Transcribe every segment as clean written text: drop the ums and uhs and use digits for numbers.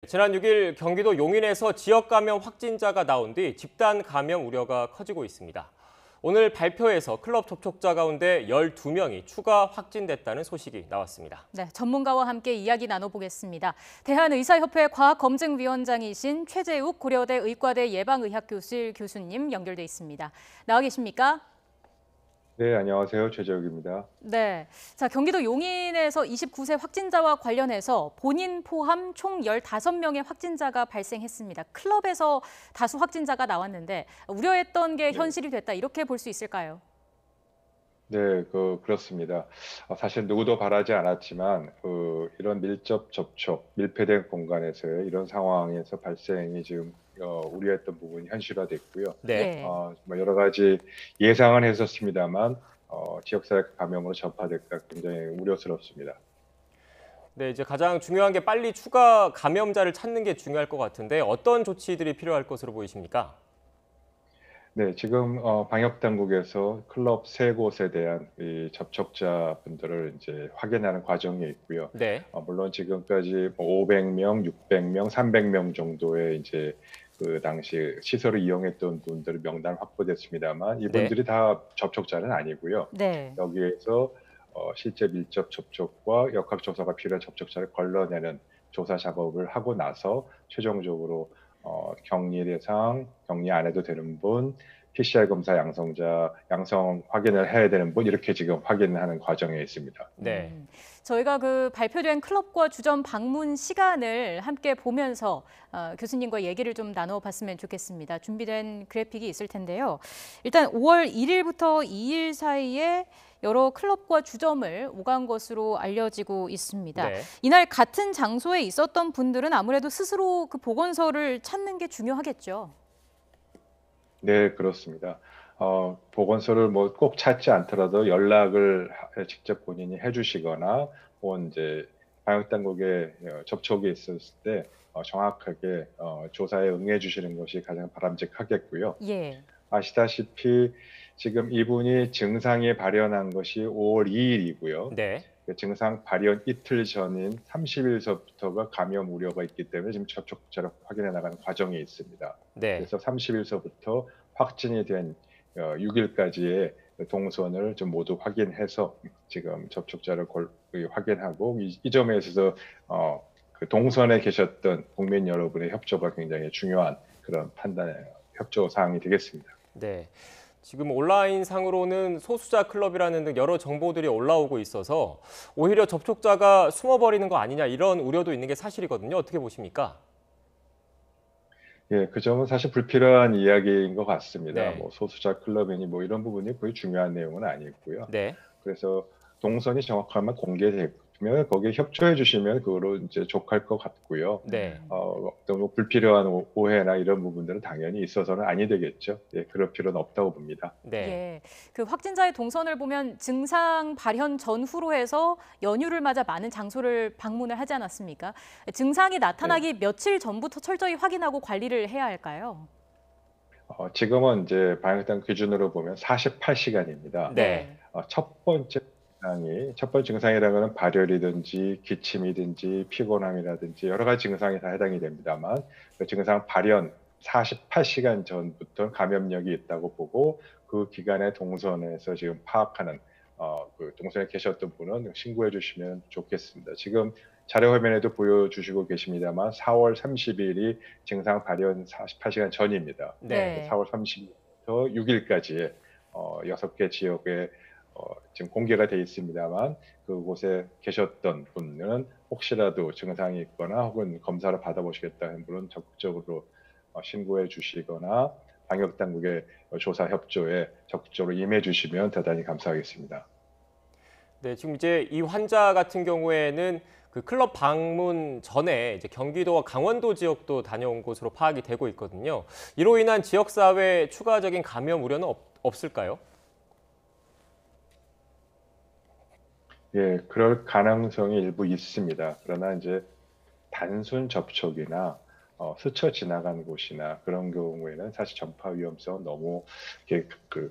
지난 6일 경기도 용인에서 지역 감염 확진자가 나온 뒤 집단 감염 우려가 커지고 있습니다. 오늘 발표에서 클럽 접촉자 가운데 12명이 추가 확진됐다는 소식이 나왔습니다. 네, 전문가와 함께 이야기 나눠보겠습니다. 대한의사협회 과학검증위원장이신 최재욱 고려대 의과대 예방의학교실 교수님 연결돼 있습니다. 나와 계십니까? 네, 안녕하세요. 최재욱입니다. 네, 자, 경기도 용인에서 29세 확진자와 관련해서 본인 포함 총 15명의 확진자가 발생했습니다. 클럽에서 다수 확진자가 나왔는데 우려했던 게 네. 현실이 됐다, 이렇게 볼 수 있을까요? 네, 그렇습니다. 사실 누구도 바라지 않았지만, 이런 밀접 접촉, 밀폐된 공간에서의 이런 상황에서 발생이 지금, 우려했던 부분이 현실화됐고요. 네. 예. 여러 가지 예상은 했었습니다만, 지역사회 감염으로 전파될까 굉장히 우려스럽습니다. 네, 이제 가장 중요한 게 빨리 추가 감염자를 찾는 게 중요할 것 같은데 어떤 조치들이 필요할 것으로 보이십니까? 네, 지금 방역 당국에서 클럽 세 곳에 대한 이 접촉자분들을 이제 확인하는 과정에 있고요. 네. 물론 지금까지 500명, 600명, 300명 정도의 이제 그 당시 시설을 이용했던 분들 명단 확보됐습니다만 이분들이 다 접촉자는 아니고요. 네. 여기에서 실제 밀접 접촉과 역학조사가 필요한 접촉자를 걸러내는 조사 작업을 하고 나서 최종적으로 격리 대상, 격리 안 해도 되는 분, PCR 검사 양성 확인을 해야 되는 분 이렇게 지금 확인하는 과정에 있습니다. 네. 저희가 그 발표된 클럽과 주점 방문 시간을 함께 보면서 교수님과 얘기를 좀 나눠봤으면 좋겠습니다. 준비된 그래픽이 있을 텐데요. 일단 5월 1일부터 2일 사이에 여러 클럽과 주점을 오간 것으로 알려지고 있습니다. 네. 이날 같은 장소에 있었던 분들은 아무래도 스스로 그 보건소를 찾는 게 중요하겠죠. 네, 그렇습니다. 보건소를 뭐 꼭 찾지 않더라도 연락을 직접 본인이 해주시거나 혹은 이제 방역 당국에 접촉이 있었을 때 정확하게 조사에 응해 주시는 것이 가장 바람직하겠고요. 예. 아시다시피 지금 이분이 증상이 발현한 것이 5월 2일이고요. 네. 증상 발현 이틀 전인 30일서부터가 감염 우려가 있기 때문에 지금 접촉자를 확인해 나가는 과정에 있습니다. 네. 그래서 30일서부터 확진이 된 6일까지의 동선을 좀 모두 확인해서 지금 접촉자를 확인하고 이 점에 있어서 그 동선에 계셨던 국민 여러분의 협조가 굉장히 중요한 그런 협조 사항이 되겠습니다. 네. 지금 온라인 상으로는 소수자 클럽이라는 등 여러 정보들이 올라오고 있어서 오히려 접촉자가 숨어버리는 거 아니냐 이런 우려도 있는 게 사실이거든요. 어떻게 보십니까? 예, 그 점은 사실 불필요한 이야기인 것 같습니다. 네. 뭐 소수자 클럽이니 뭐 이런 부분이 거의 중요한 내용은 아니고요. 네. 그래서 동선이 정확하면 공개되면 거기에 협조해 주시면 그거로 이제 족할 것 같고요. 네. 너무 불필요한 오해나 이런 부분들은 당연히 있어서는 아니 되겠죠. 예, 그럴 필요는 없다고 봅니다. 네. 예, 그 확진자의 동선을 보면 증상 발현 전후로 해서 연휴를 맞아 많은 장소를 방문을 하지 않았습니까? 증상이 나타나기 며칠 전부터 철저히 확인하고 관리를 해야 할까요? 지금은 이제 방역당 기준으로 보면 48시간입니다. 네. 첫 번째 증상이라는 건 발열이든지 기침이든지 피곤함이라든지 여러 가지 증상이 다 해당이 됩니다만 그 증상 발현 48시간 전부터 감염력이 있다고 보고 그 기간의 동선에서 지금 파악하는 그 동선에 계셨던 분은 신고해 주시면 좋겠습니다. 지금 자료 화면에도 보여주시고 계십니다만 4월 30일이 증상 발현 48시간 전입니다. 네. 4월 30일부터 6일까지의 6개 지역에 지금 공개가 돼 있습니다만 그곳에 계셨던 분은 혹시라도 증상이 있거나 혹은 검사를 받아보시겠다는 분은 적극적으로 신고해 주시거나 방역 당국의 조사 협조에 적극적으로 임해 주시면 대단히 감사하겠습니다. 네, 지금 이제 이 환자 같은 경우에는 그 클럽 방문 전에 이제 경기도와 강원도 지역도 다녀온 것으로 파악이 되고 있거든요. 이로 인한 지역사회 추가적인 감염 우려는 없을까요? 예, 그럴 가능성이 일부 있습니다. 그러나 이제 단순 접촉이나 스쳐 지나간 곳이나 그런 경우에는 사실 전파 위험성은 너무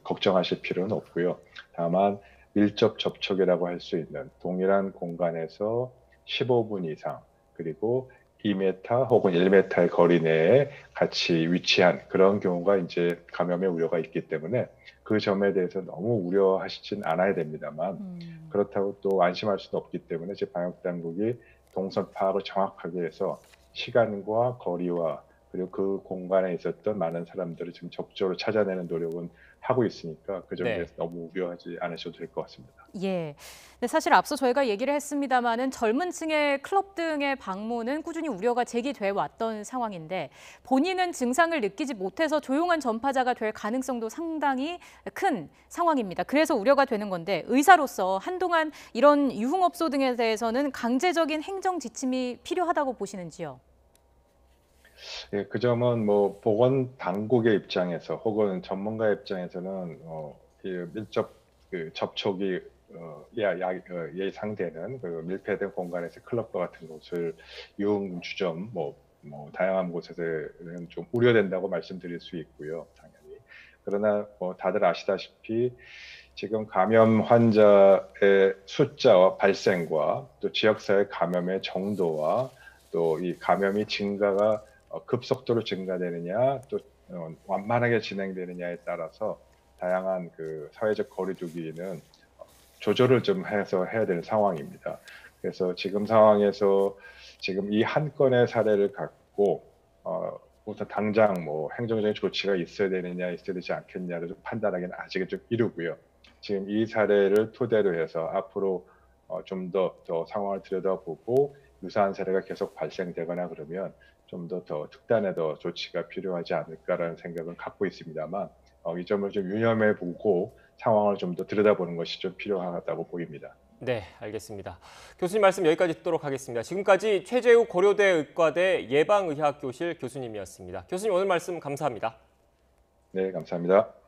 걱정하실 필요는 없고요. 다만 밀접 접촉이라고 할 수 있는 동일한 공간에서 15분 이상 그리고 2m 혹은 1m의 거리 내에 같이 위치한 그런 경우가 이제 감염의 우려가 있기 때문에 그 점에 대해서 너무 우려하시진 않아야 됩니다만 그렇다고 또 안심할 수는 없기 때문에 제 방역 당국이 동선 파악을 정확하게 해서 시간과 거리와 그리고 그 공간에 있었던 많은 사람들을 지금 적극적으로 찾아내는 노력은 하고 있으니까 그 점에 네. 대해서 너무 우려하지 않으셔도 될 것 같습니다. 예. 근데 사실 앞서 저희가 얘기를 했습니다마는 젊은 층의 클럽 등의 방문은 꾸준히 우려가 제기돼 왔던 상황인데 본인은 증상을 느끼지 못해서 조용한 전파자가 될 가능성도 상당히 큰 상황입니다. 그래서 우려가 되는 건데 의사로서 한동안 이런 유흥업소 등에 대해서는 강제적인 행정 지침이 필요하다고 보시는지요? 예, 그 점은 뭐 보건 당국의 입장에서 혹은 전문가의 입장에서는 이 밀접 그 접촉이 예상되는 그 밀폐된 공간에서 클럽과 같은 곳을 유흥주점 뭐 다양한 곳에서는 좀 우려된다고 말씀드릴 수 있고요, 당연히. 그러나 뭐 다들 아시다시피 지금 감염 환자의 숫자와 발생과 또 지역사회 감염의 정도와 또 이 감염이 증가가 급속도로 증가되느냐 또 완만하게 진행되느냐에 따라서 다양한 그 사회적 거리두기는 조절을 좀 해서 해야 되는 상황입니다. 그래서 지금 상황에서 지금 이 한 건의 사례를 갖고 우선 당장 뭐 행정적인 조치가 있어야 되느냐 있어야 되지 않겠냐를 좀 판단하기는 아직은 좀 이르고요. 지금 이 사례를 토대로 해서 앞으로 좀 더 상황을 들여다보고 유사한 사례가 계속 발생되거나 그러면 좀 더 특단의 조치가 필요하지 않을까라는 생각을 갖고 있습니다만 이 점을 좀 유념해 보고 상황을 좀 더 들여다보는 것이 좀 필요하다고 보입니다. 네, 알겠습니다. 교수님 말씀 여기까지 듣도록 하겠습니다. 지금까지 최재우 고려대 의과대 예방의학교실 교수님이었습니다. 교수님 오늘 말씀 감사합니다. 네, 감사합니다.